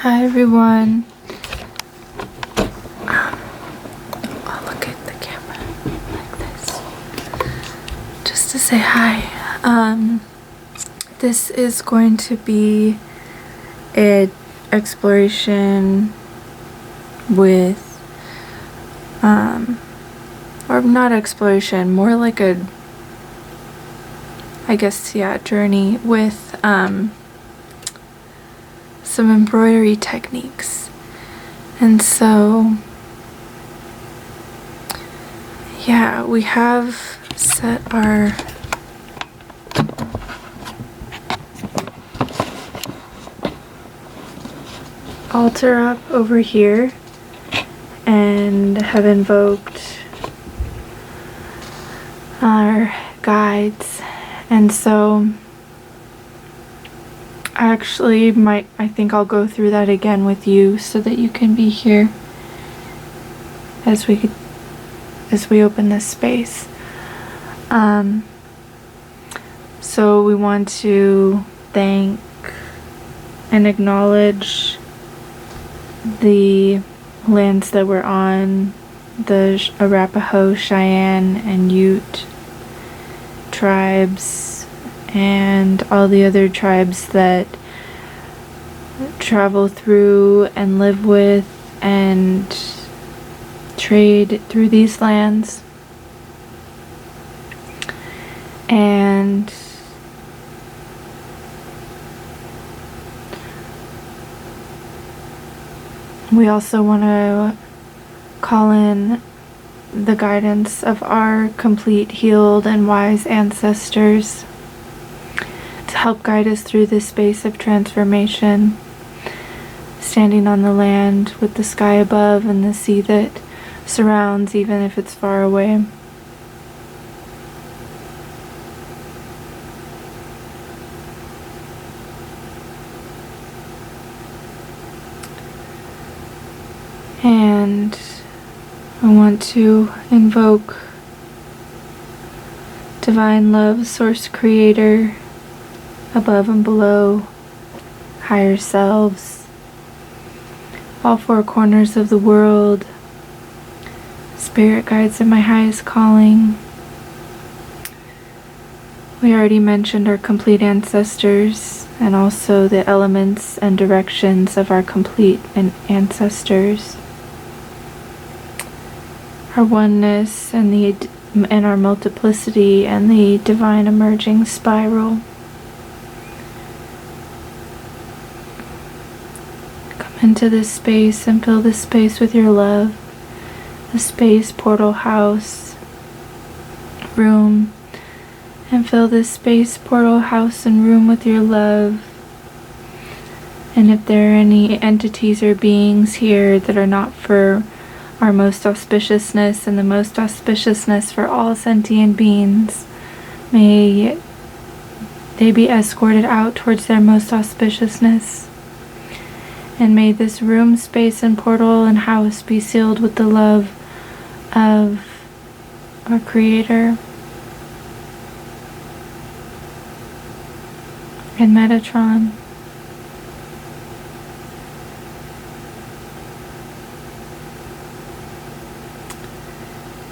Hi everyone. I'll look at the camera like this just to say hi. This is going to be an exploration with or not exploration, more like a, I guess, yeah, journey with some embroidery techniques. And so yeah, we have set our altar up over here and have invoked our guides. And so I think I'll go through that again with you so that you can be here as we open this space. So we want to thank and acknowledge the lands that we're on, the Arapaho, Cheyenne, and Ute tribes, and all the other tribes that travel through and live with and trade through these lands. And we also want to call in the guidance of our complete, healed, and wise ancestors to help guide us through this space of transformation, standing on the land with the sky above and the sea that surrounds, even if it's far away. And I want to invoke divine love, source creator, above and below, higher selves, all four corners of the world, spirit guides in my highest calling. We already mentioned our complete ancestors and also the elements and directions of our complete ancestors. Our oneness and our multiplicity and the divine emerging spiral. Come into this space and fill this space with your love. The space, portal, house, room, and fill this space, portal, house, and room with your love. And if there are any entities or beings here that are not for our most auspiciousness and the most auspiciousness for all sentient beings, may they be escorted out towards their most auspiciousness. And may this room, space, and portal and house be sealed with the love of our Creator and Metatron.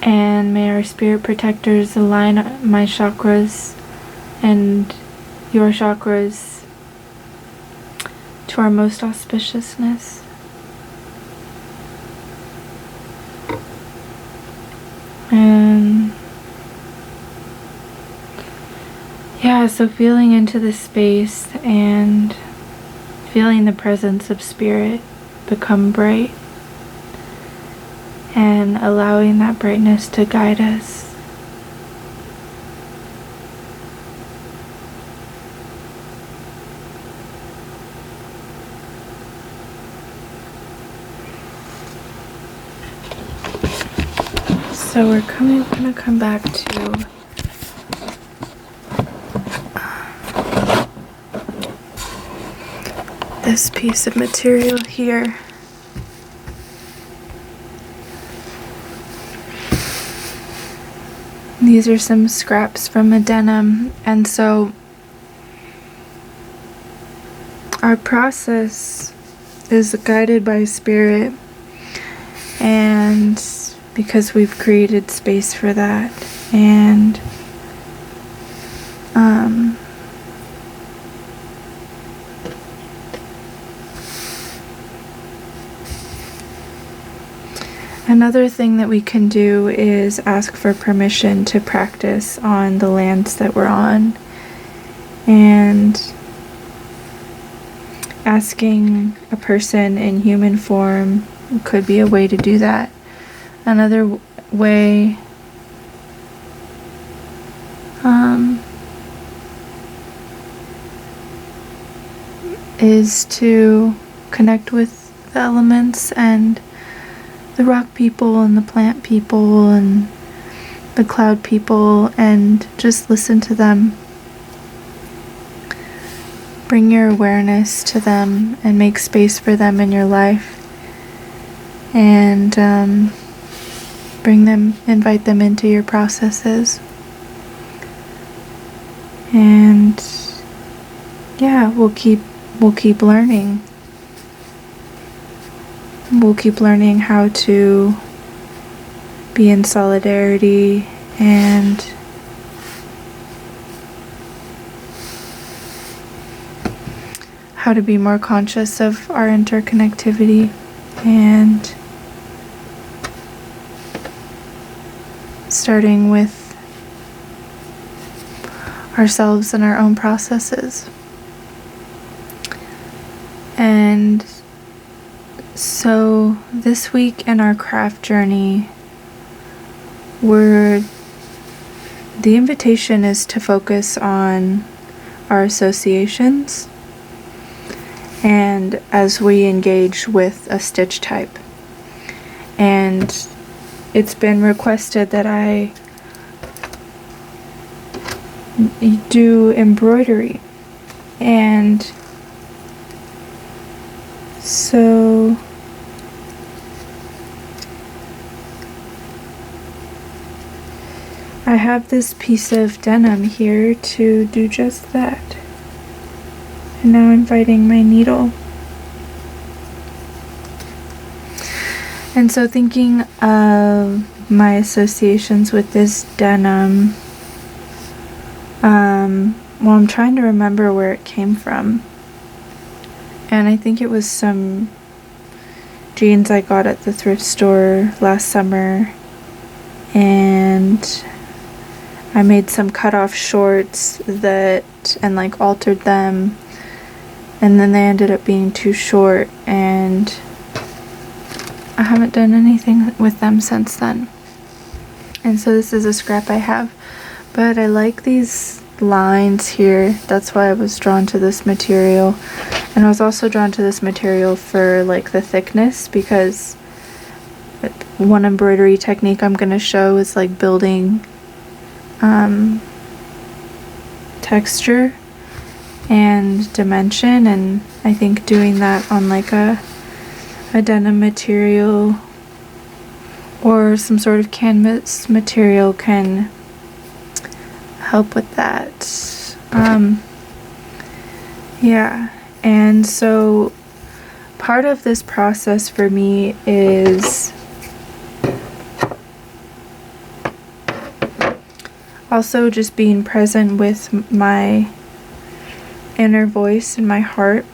And may our spirit protectors align my chakras and your chakras to our most auspiciousness. And yeah, so feeling into this space and feeling the presence of spirit become bright, and allowing that brightness to guide us. So we're gonna come back to this piece of material here. These are some scraps from a denim, and so our process is guided by spirit, and because we've created space for that. And another thing that we can do is ask for permission to practice on the lands that we're on, and asking a person in human form could be a way to do that. Another way is to connect with the elements and the rock people and the plant people and the cloud people, and just listen to them. Bring your awareness to them and make space for them in your life, and invite them into your processes. And yeah, we'll keep learning. We'll keep learning how to be in solidarity and how to be more conscious of our interconnectivity, and starting with ourselves and our own processes. And so this week in our craft journey, the invitation is to focus on our associations, and as we engage with a stitch type. And it's been requested that I do embroidery, and so I have this piece of denim here to do just that. And now I'm inviting my needle. And so thinking of my associations with this denim, well, I'm trying to remember where it came from. And I think it was some jeans I got at the thrift store last summer. And I made some cutoff shorts and like altered them. And then they ended up being too short, and I haven't done anything with them since then. And so this is a scrap I have. But I like these lines here. That's why I was drawn to this material. And I was also drawn to this material for like the thickness, because one embroidery technique I'm going to show is like building texture and dimension, and I think doing that on like a denim material or some sort of canvas material can help with that. Yeah, and so part of this process for me is also just being present with my inner voice in my heart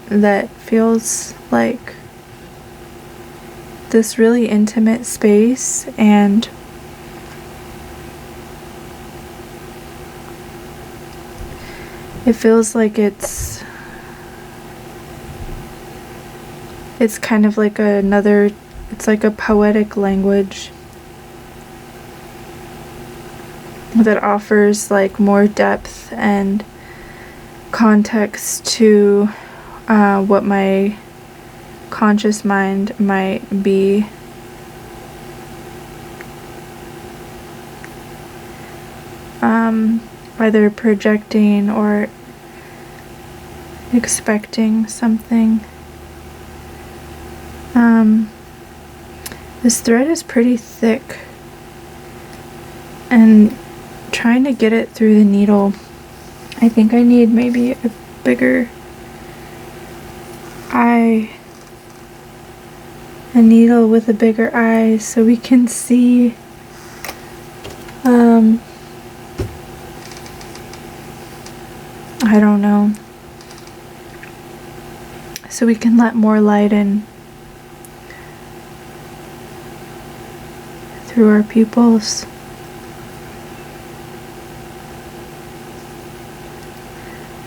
that feels like this really intimate space, and it feels like it's kind of like it's like a poetic language that offers like more depth and context to what my conscious mind might be either projecting or expecting something. This thread is pretty thick, and trying to get it through the needle, I think I need maybe a bigger eye a needle with a bigger eye so we can see I don't know, so we can let more light in through our pupils.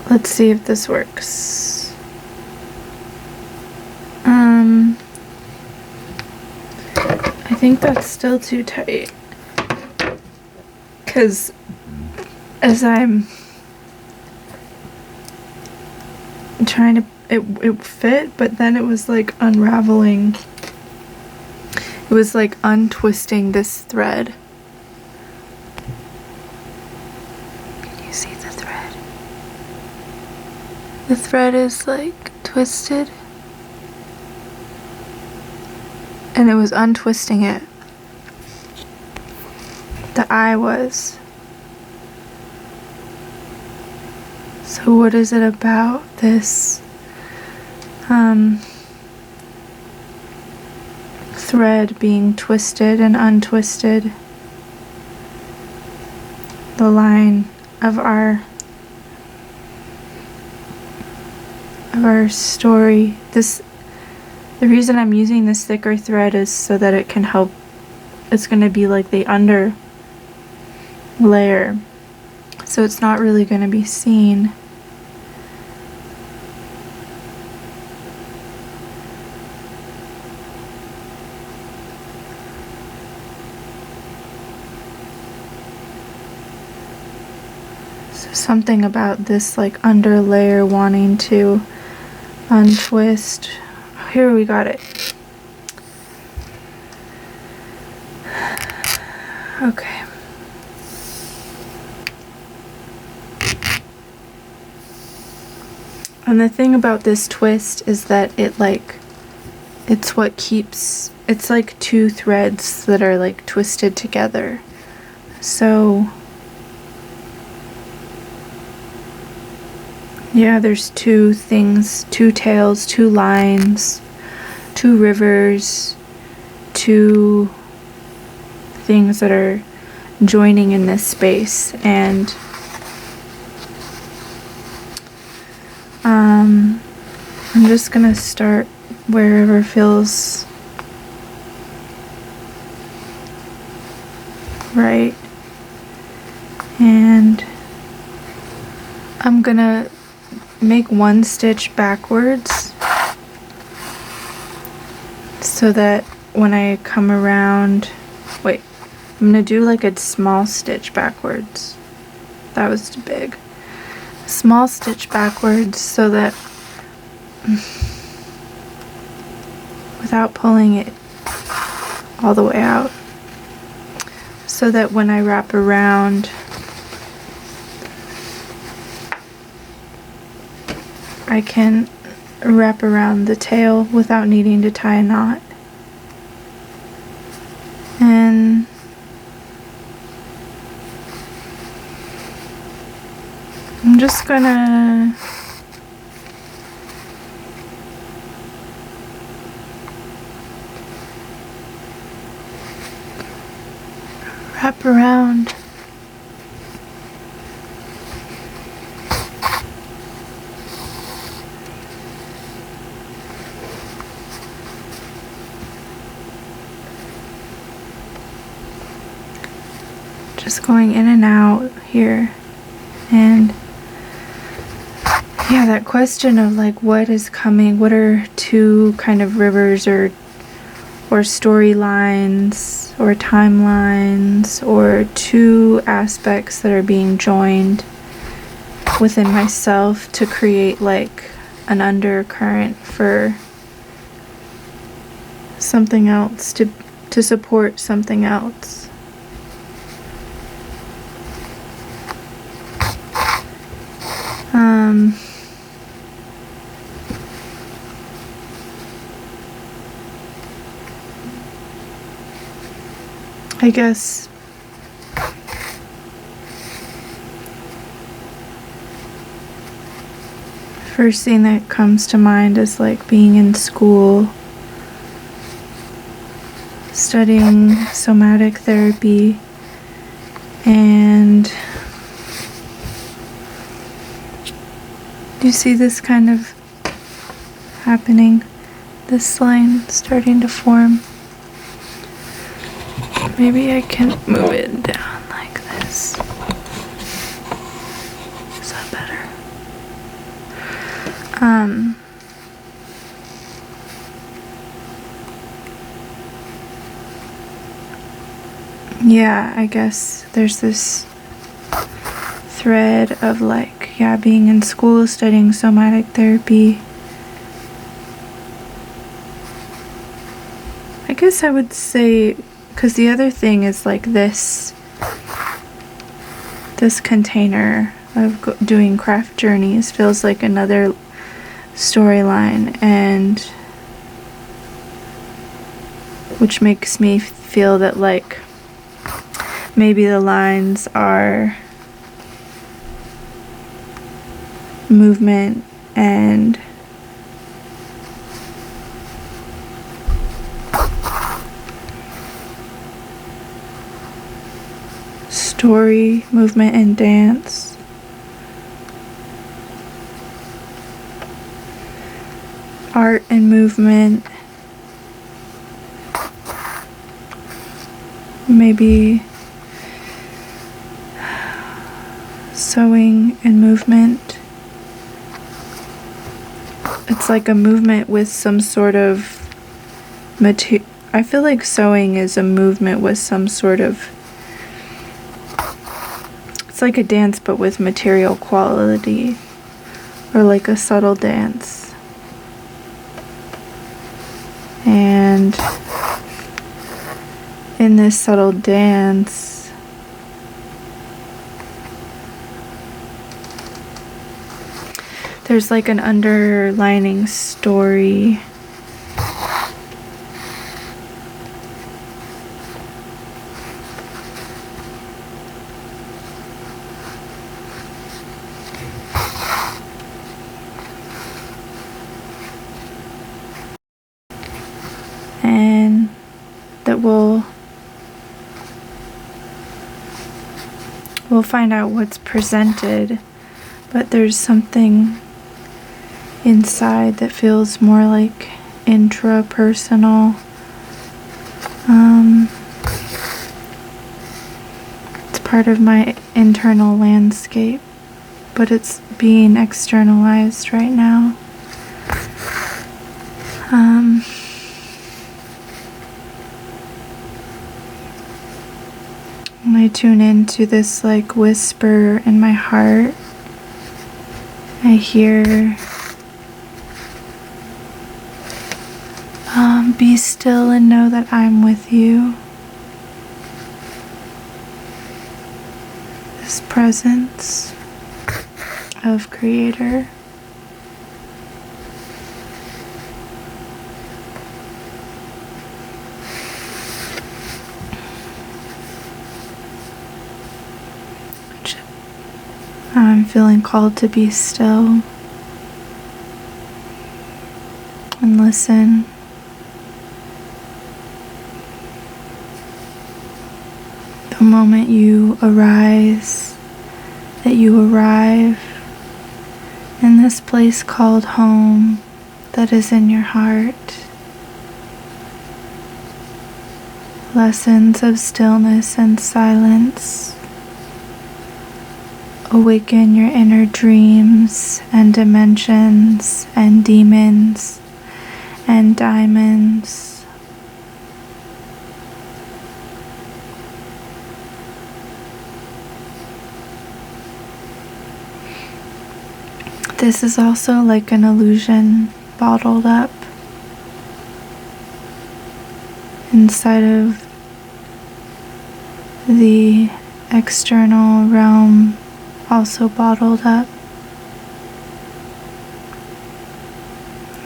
Let's see if this works. I think that's still too tight, because as I'm trying to, it fit, but then it was like unraveling. It was like untwisting this thread. Can you see the thread? The thread is like twisted. And it was untwisting it. The eye was. So what is it about this thread being twisted and untwisted? The line of our story. The reason I'm using this thicker thread is so that it can help. It's going to be like the under layer, so it's not really going to be seen. So something about this like under layer wanting to untwist. Here, we got it. Okay. And the thing about this twist is that it's what keeps, it's like two threads that are like twisted together. So yeah, there's two things, two tails, two lines, two rivers, two things that are joining in this space. And I'm just gonna start wherever feels right, and I'm gonna make one stitch backwards so that when I come around, wait, I'm gonna do like a small stitch backwards. That was too big. Small stitch backwards so that without pulling it all the way out, so that when I wrap around, I can wrap around the tail without needing to tie a knot. And I'm just gonna wrap around. Just going in and out here. And yeah, that question of like what is coming, what are two kind of rivers or storylines or timelines or two aspects that are being joined within myself to create like an undercurrent for something else, to support something else. I guess first thing that comes to mind is like being in school studying somatic therapy, and you see this kind of happening, this line starting to form. Maybe I can move it down like this. Is that better? Yeah, I guess there's this thread of like, yeah, being in school, studying somatic therapy. I guess I would say, because the other thing is like this container of doing craft journeys feels like another storyline, and which makes me feel that like maybe the lines are movement and story, movement and dance. Art and movement. Maybe sewing and movement. It's like a movement with some sort of material. I feel like sewing is a movement with some sort of, it's like a dance but with material quality, or like a subtle dance. And in this subtle dance, there's like an underlining story. And that we'll find out what's presented, but there's something inside that feels more like intrapersonal. It's part of my internal landscape, but it's being externalized right now. When I tune into this like whisper in my heart, I hear, be still and know that I'm with you. This presence of Creator. I'm feeling called to be still and listen. The moment you arise, that you arrive in this place called home that is in your heart. Lessons of stillness and silence. Awaken your inner dreams and dimensions and demons and diamonds. This is also like an illusion bottled up inside of the external realm, also bottled up,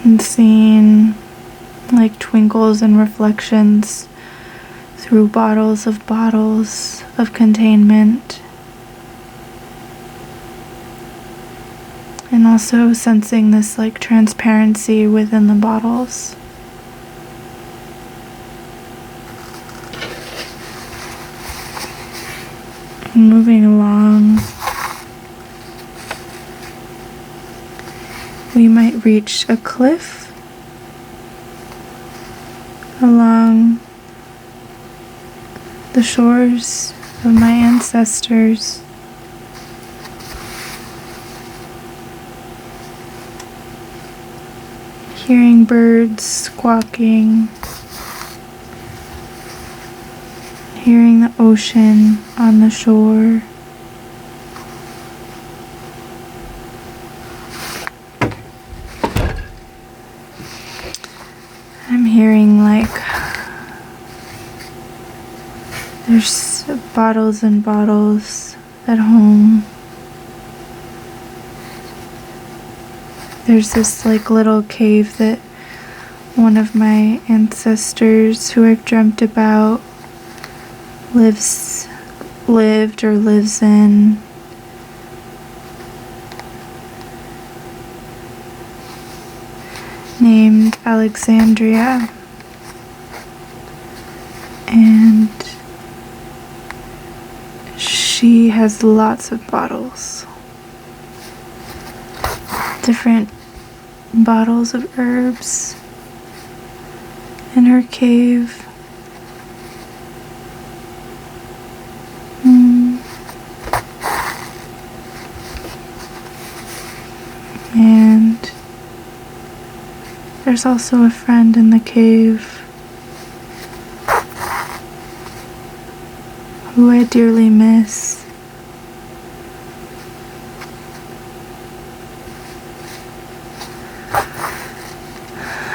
and seeing like twinkles and reflections through bottles of containment, and also sensing this like transparency within the bottles. Moving along, we might reach a cliff along the shores of my ancestors. Hearing birds squawking, hearing the ocean on the shore. I'm hearing like there's bottles and bottles at home. There's this like little cave that one of my ancestors who I've dreamt about lived or lives in. Named Alexandria. And she has lots of bottles. Different bottles of herbs in her cave. And there's also a friend in the cave who I dearly miss.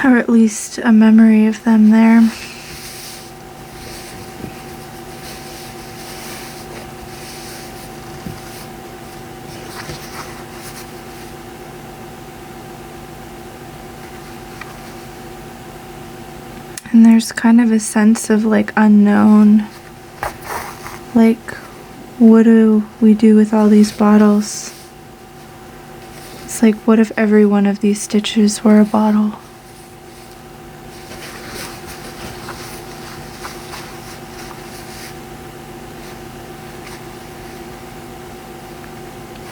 Or at least a memory of them there. And there's kind of a sense of like unknown. Like, what do we do with all these bottles? It's like, what if every one of these stitches were a bottle?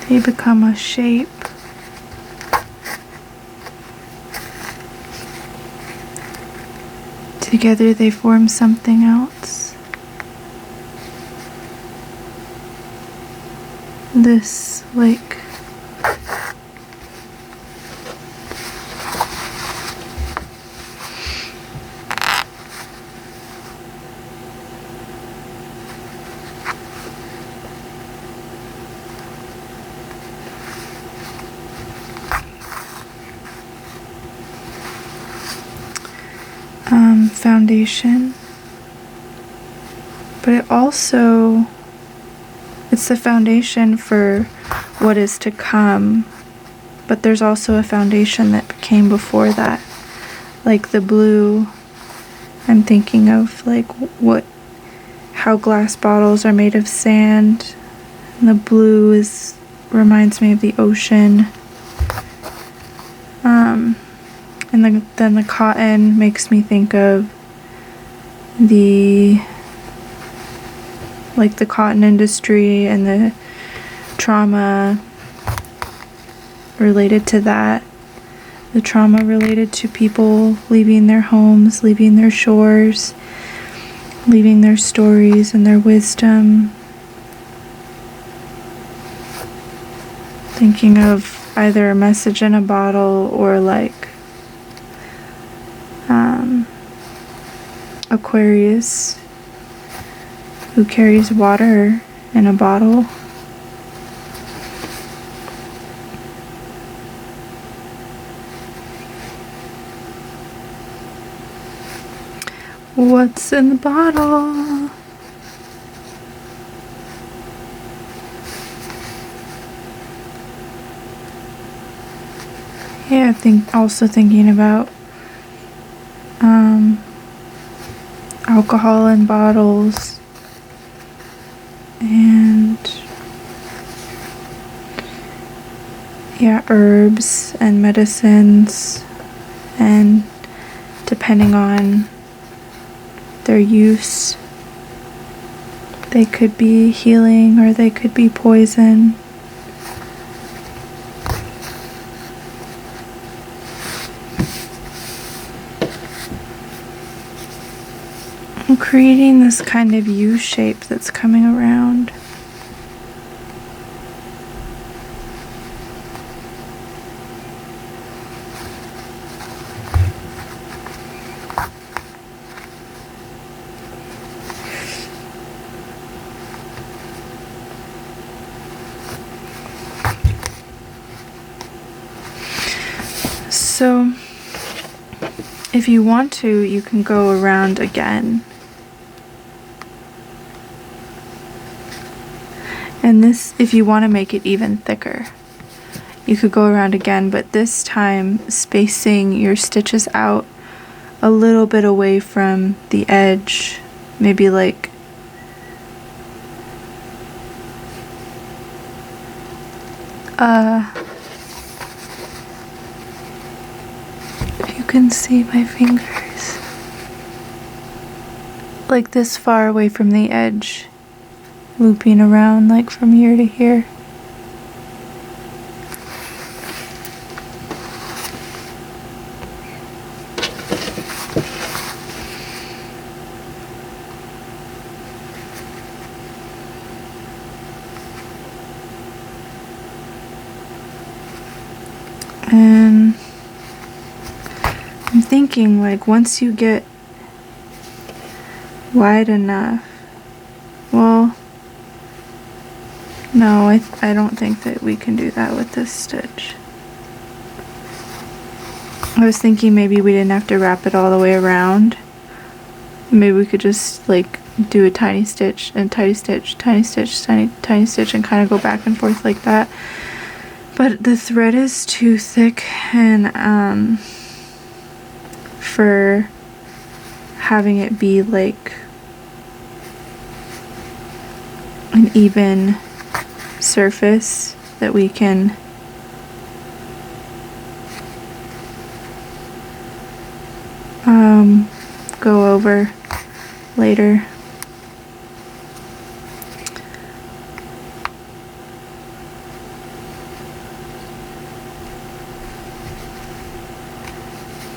They become a shape. Together they form something else. This, like, foundation, but it's the foundation for what is to come, but there's also a foundation that came before that. Like the blue, I'm thinking of like how glass bottles are made of sand, and the blue reminds me of the ocean. And then the cotton makes me think of the cotton industry and the trauma related to that. The trauma related to people leaving their homes, leaving their shores, leaving their stories and their wisdom. Thinking of either a message in a bottle or like Aquarius, who carries water in a bottle. What's in the bottle? Yeah, also thinking about alcohol in bottles and herbs and medicines, and depending on their use, They could be healing or they could be poison. I'm creating this kind of U shape that's coming around. So, if you want to, you can go around again. And this, if you want to make it even thicker, you could go around again, but this time spacing your stitches out a little bit away from the edge, maybe like if you can see my fingers, like this far away from the edge, looping around like from here to here. And I'm thinking, like, once you get wide enough, well, no, I don't think that we can do that with this stitch. I was thinking maybe we didn't have to wrap it all the way around. Maybe we could just like do a tiny stitch and tiny stitch, tiny stitch, tiny stitch, and kind of go back and forth like that. But the thread is too thick, and for having it be like an even surface that we can go over later.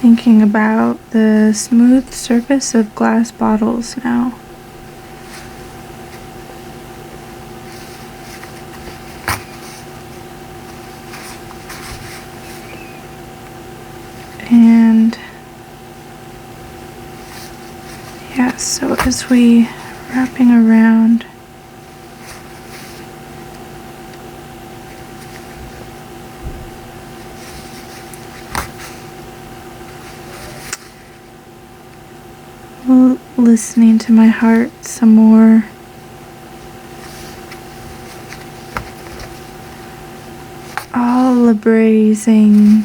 Thinking about the smooth surface of glass bottles now. And yeah, so as we wrapping around, listening to my heart some more. All the braising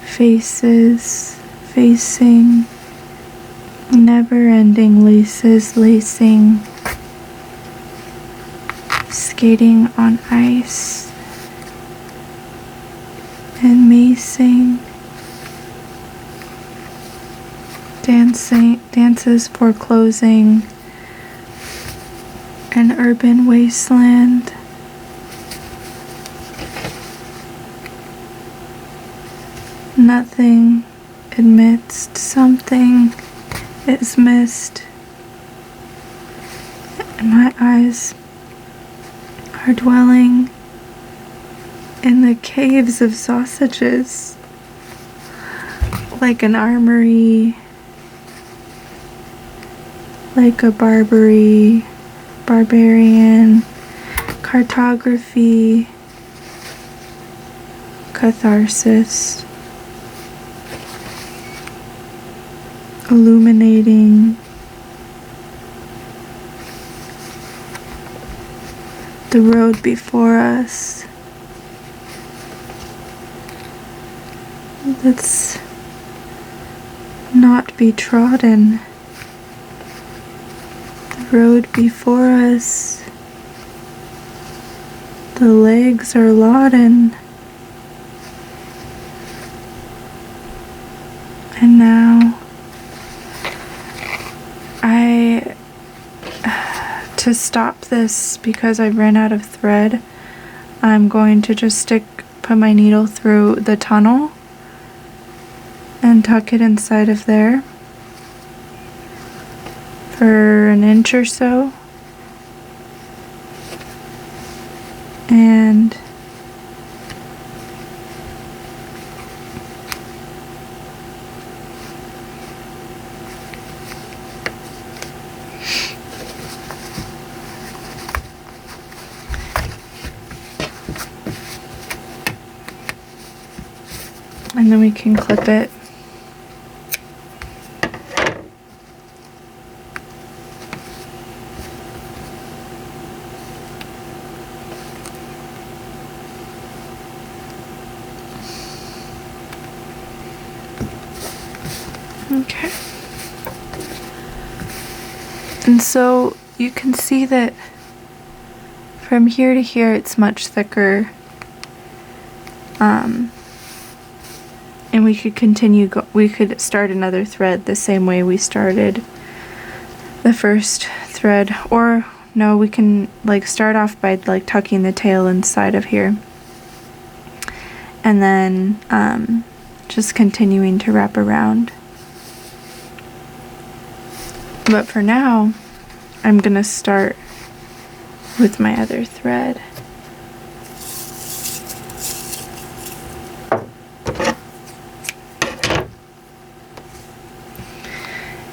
faces, facing never-ending laces, lacing, skating on ice, and macing, dances for closing an urban wasteland. Nothing amidst something is missed, and my eyes are dwelling in the caves of sausages, like an armory, like a barbarian, cartography, catharsis, illuminating the road before us that's not be trodden. The road before us, the legs are laden, and now to stop this, because I ran out of thread, I'm going to just put my needle through the tunnel and tuck it inside of there for an inch or so. And then we can clip it. Okay. And so you can see that from here to here it's much thicker. And we could continue, we could start another thread the same way we started the first thread. Or no, we can like start off by like tucking the tail inside of here. And then just continuing to wrap around. But for now, I'm gonna start with my other thread.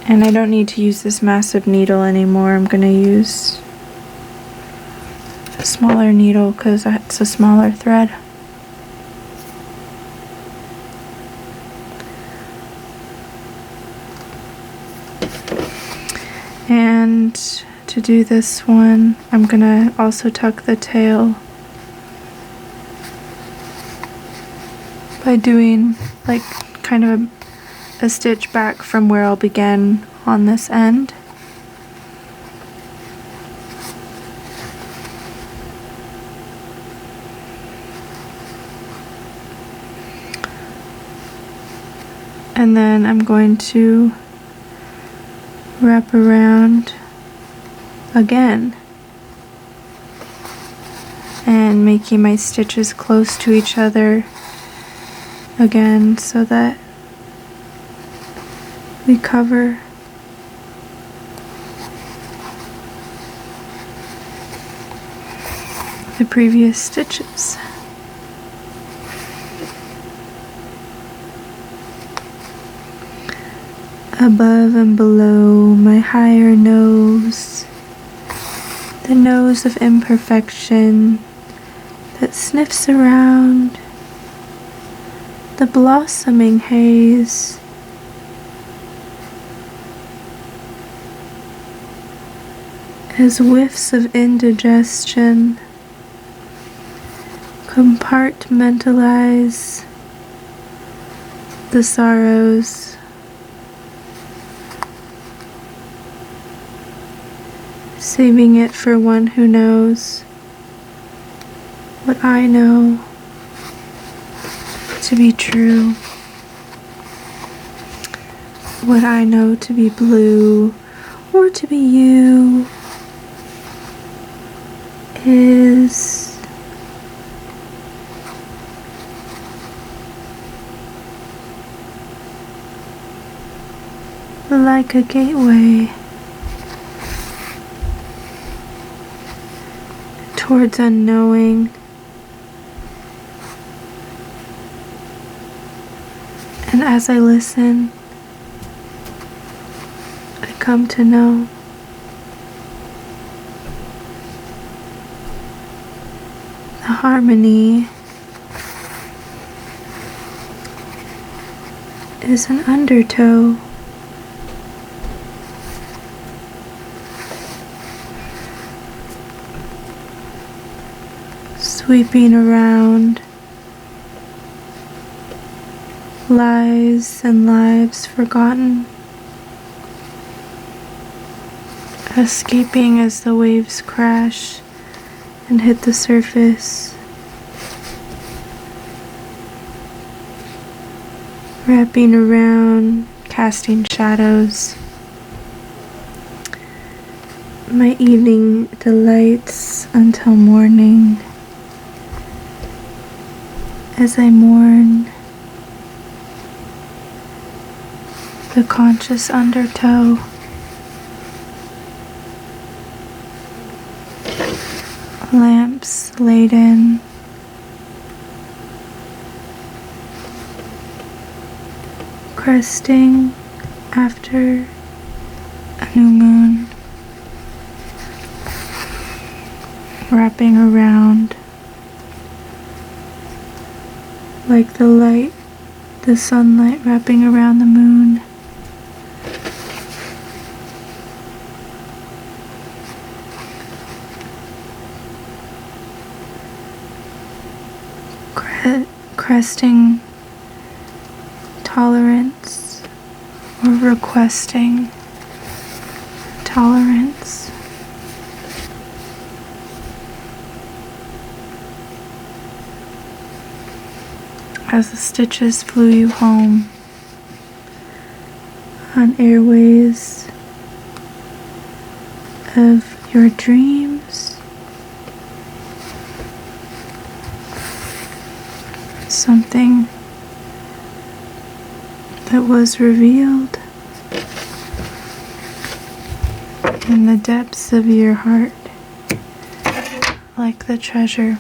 And I don't need to use this massive needle anymore. I'm gonna use a smaller needle because it's a smaller thread. And to do this one, I'm gonna also tuck the tail by doing like kind of a stitch back from where I'll begin on this end. And then I'm going to wrap around again and making my stitches close to each other again so that we cover the previous stitches. Above and below my higher nose, the nose of imperfection that sniffs around the blossoming haze. As whiffs of indigestion compartmentalize the sorrows, saving it for one who knows what I know to be true, what I know to be blue or to be you is like a gateway towards unknowing. And as I listen, I come to know. The harmony is an undertow. Sweeping around lies and lives forgotten, escaping as the waves crash and hit the surface, wrapping around, casting shadows, my evening delights until morning as I mourn the conscious undertow. Lamps laden, cresting after a new moon, wrapping around like the light, the sunlight wrapping around the moon. Cresting tolerance or requesting tolerance. As the stitches flew you home on airways of your dreams, something that was revealed in the depths of your heart, like the treasure.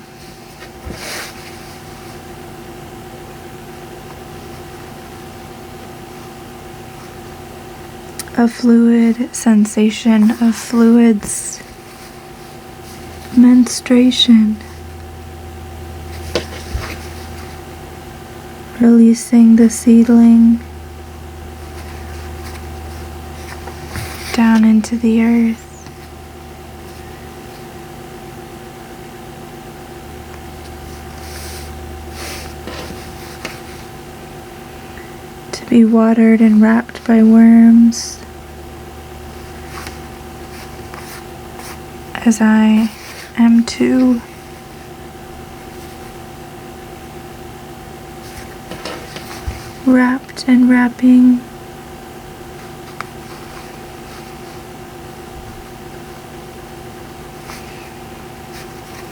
A fluid sensation of fluids, menstruation, releasing the seedling down into the earth. To be watered and wrapped by worms, as I am too. Wrapped and wrapping,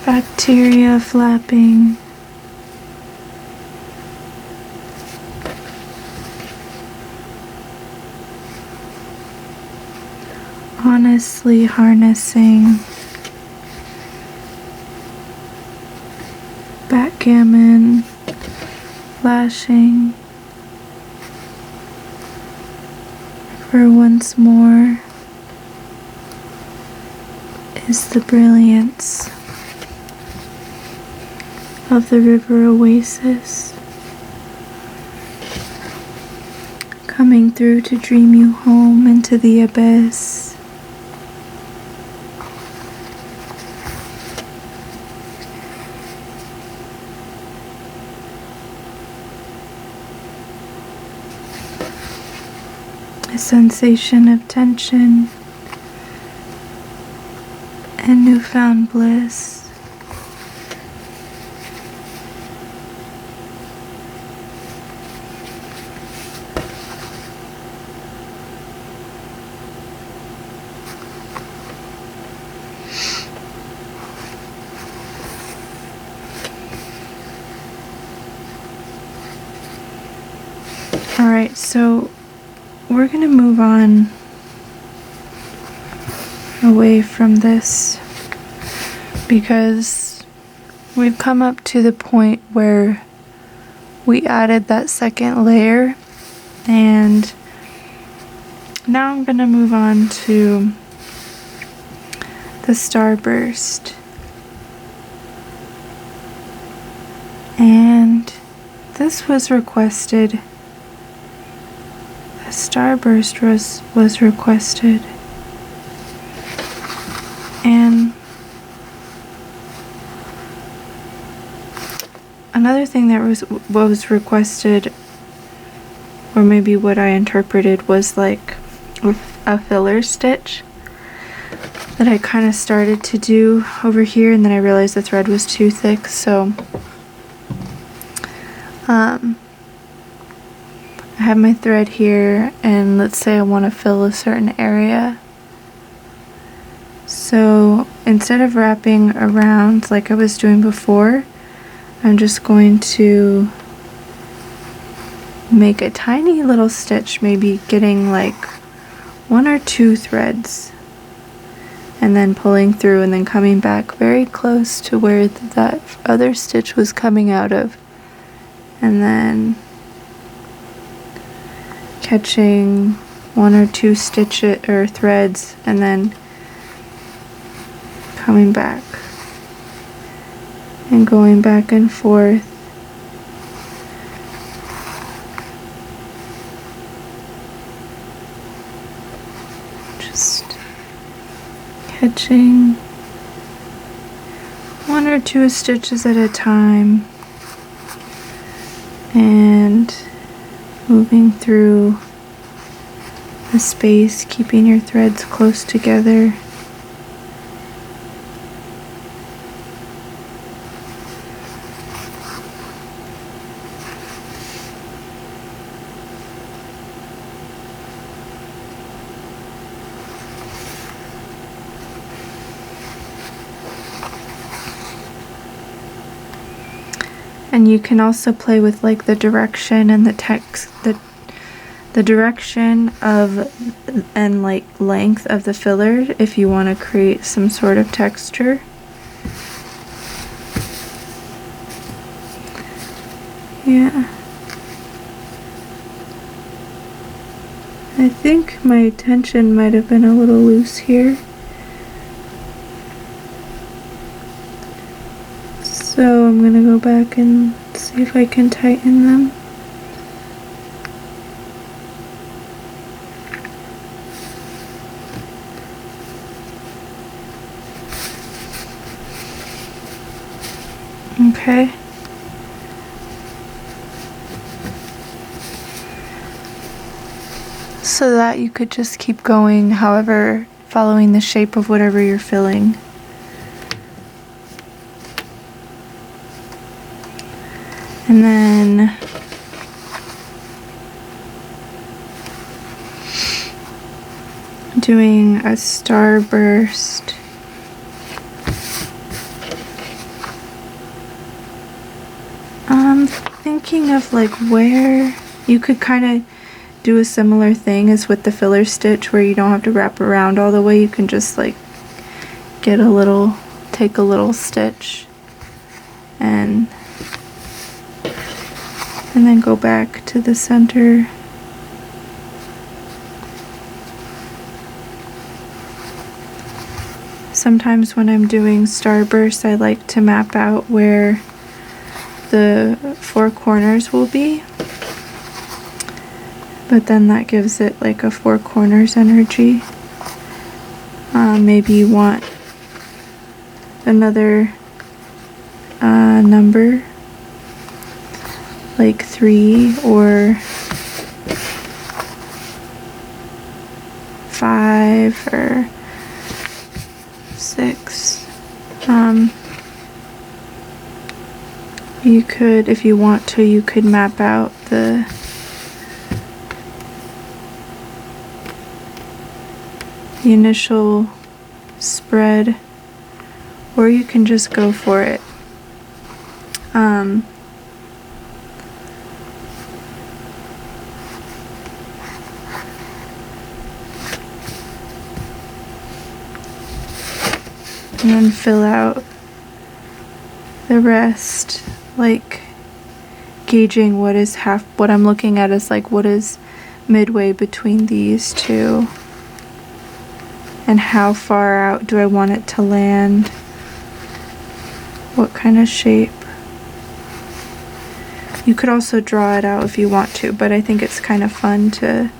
bacteria flapping, honestly harnessing backgammon, flashing for once more is the brilliance of the river oasis coming through to dream you home into the abyss. A sensation of tension and newfound bliss. All right, so we're going to move on away from this because we've come up to the point where we added that second layer, and now I'm going to move on to the starburst. And this was requested. A starburst was requested, and another thing that was requested, or maybe what I interpreted, was like a filler stitch that I kind of started to do over here, and then I realized the thread was too thick, so I have my thread here, and let's say I want to fill a certain area. So instead of wrapping around like I was doing before, I'm just going to make a tiny little stitch, maybe getting like 1 or 2 threads, and then pulling through and then coming back very close to where that other stitch was coming out of, and then catching 1 or 2 stitches or threads and then coming back and going back and forth. Just catching 1 or 2 stitches at a time and moving through the space, keeping your threads close together. And you can also play with like the direction and the text, the direction of and like length of the filler if you want to create some sort of texture. Yeah. I think my tension might have been a little loose here. So I'm going to go back and see if I can tighten them. Okay. So that you could just keep going, however, following the shape of whatever you're filling. And then doing a starburst. I'm thinking of like where you could kind of do a similar thing as with the filler stitch where you don't have to wrap around all the way. You can just like take a little stitch and then go back to the center. Sometimes when I'm doing starbursts, I like to map out where the 4 corners will be, but then that gives it like a 4 corners energy. Maybe you want another number, like 3 or 5 or 6. You could, if you want to, you could map out the initial spread, or you can just go for it. And then fill out the rest, like gauging what I'm looking at is like what is midway between these two, and how far out do I want it to land, what kind of shape. You could also draw it out if you want to, but I think it's kind of fun to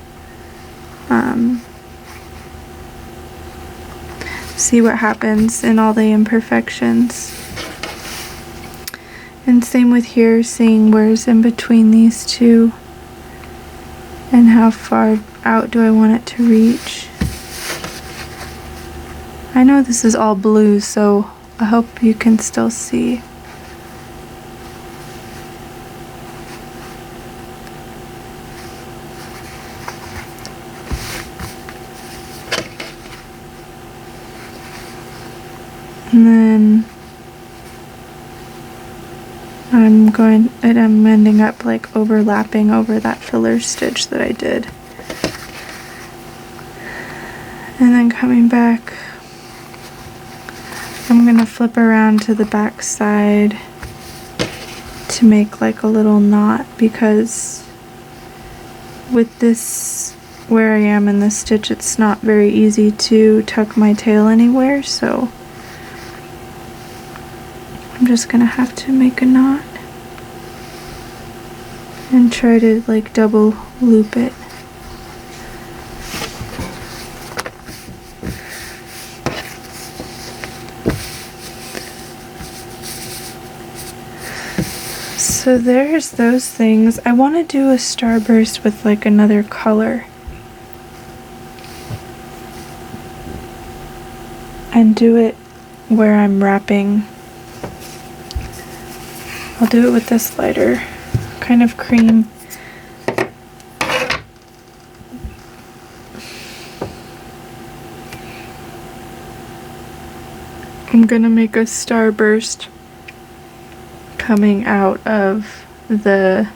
see what happens in all the imperfections. And same with here, seeing where's in between these two and how far out do I want it to reach. I know this is all blue, so I hope you can still see. And then I'm ending up like overlapping over that filler stitch that I did. And then coming back, I'm gonna flip around to the back side to make like a little knot, because with this, where I am in the stitch, it's not very easy to tuck my tail anywhere, so I'm just gonna have to make a knot and try to like double loop it. So there's those things. I want to do a starburst with like another color and do it where I'm wrapping. I'll do it with this lighter kind of cream. I'm gonna make a starburst coming out of the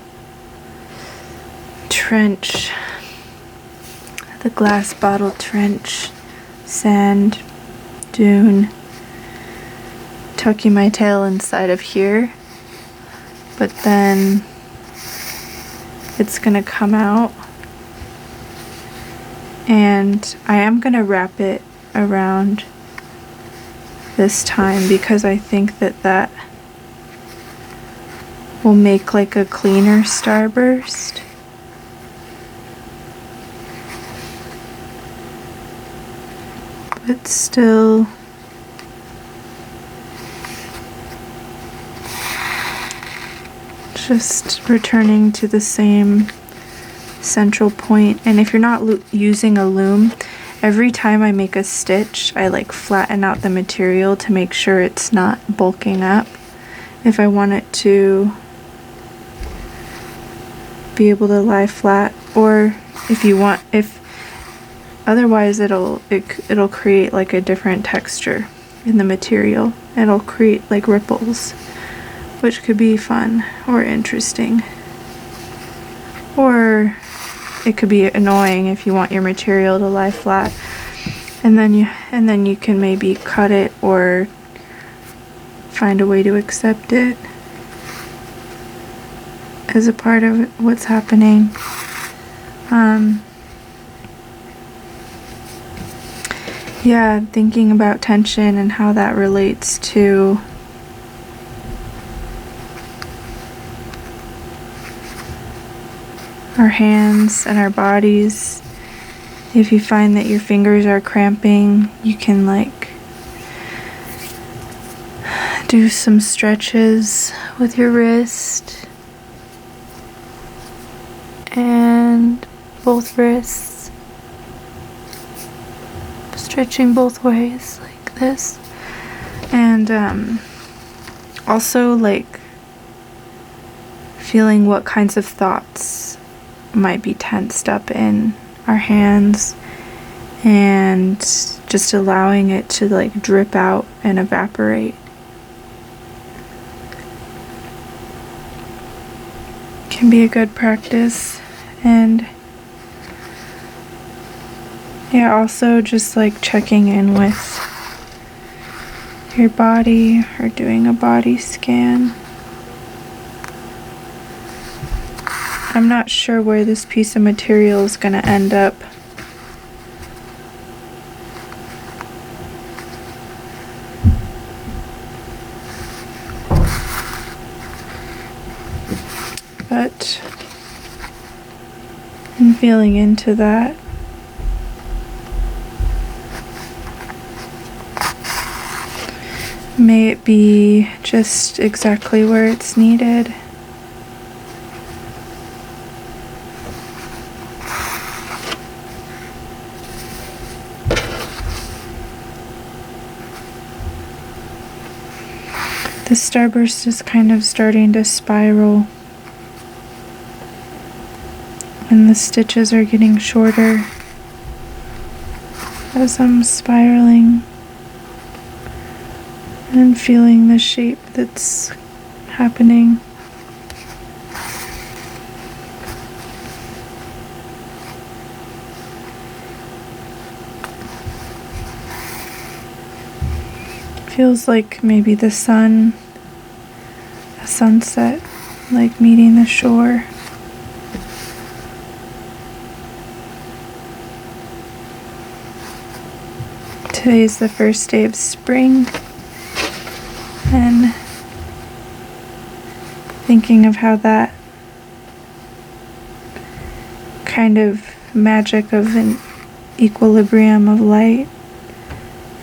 trench, the glass bottle trench, sand dune, tucking my tail inside of here, but then it's gonna come out, and I am gonna wrap it around this time because I think that will make like a cleaner starburst. But still just returning to the same central point. And if you're not using a loom, every time I make a stitch, I like flatten out the material to make sure it's not bulking up. If I want it to be able to lie flat, or if otherwise it'll create like a different texture in the material. It'll create like ripples, which could be fun or interesting, or it could be annoying if you want your material to lie flat, and then you can maybe cut it or find a way to accept it as a part of what's happening. Yeah, thinking about tension and how that relates to our hands and our bodies. If you find that your fingers are cramping, you can like do some stretches with your wrist and both wrists, stretching both ways like this. And also like feeling what kinds of thoughts might be tensed up in our hands, and just allowing it to like drip out and evaporate. Can be a good practice. And yeah, also just like checking in with your body or doing a body scan. I'm not sure where this piece of material is going to end up. But I'm feeling into that. May it be just exactly where it's needed. The starburst is kind of starting to spiral, and the stitches are getting shorter as I'm spiraling. and feeling the shape that's happening. Feels like maybe the sun, a sunset, like meeting the shore. Today's the first day of spring, and thinking of how that kind of magic of an equilibrium of light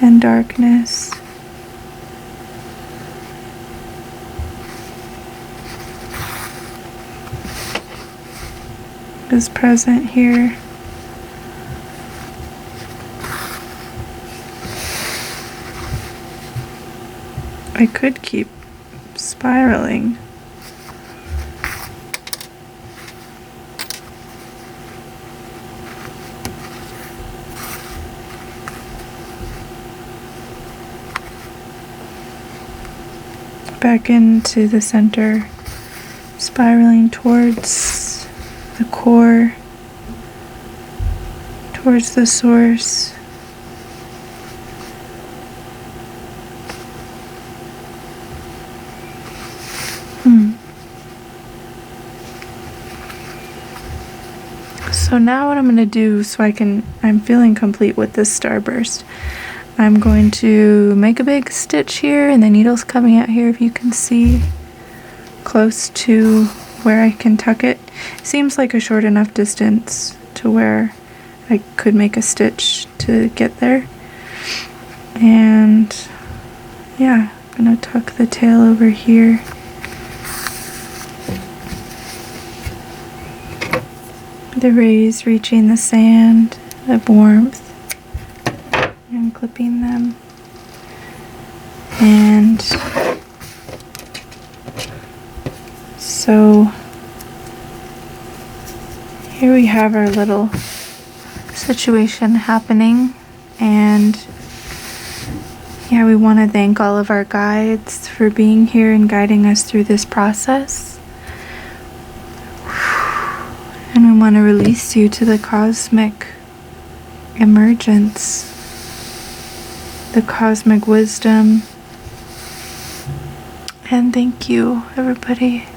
and darkness is present here. I could keep spiraling. Back into the center, spiraling towards the core, towards the source. So now what I'm going to do, so I'm feeling complete with this starburst, I'm going to make a big stitch here, and the needle's coming out here, if you can see, close to where I can tuck it. Seems like a short enough distance to where I could make a stitch to get there. And yeah, I'm going to tuck the tail over here. The rays reaching the sand, the warmth, and clipping them. And so here we have our little situation happening, and yeah, we want to thank all of our guides for being here and guiding us through this process. And we want to release you to the cosmic emergence, the cosmic wisdom. And thank you, everybody.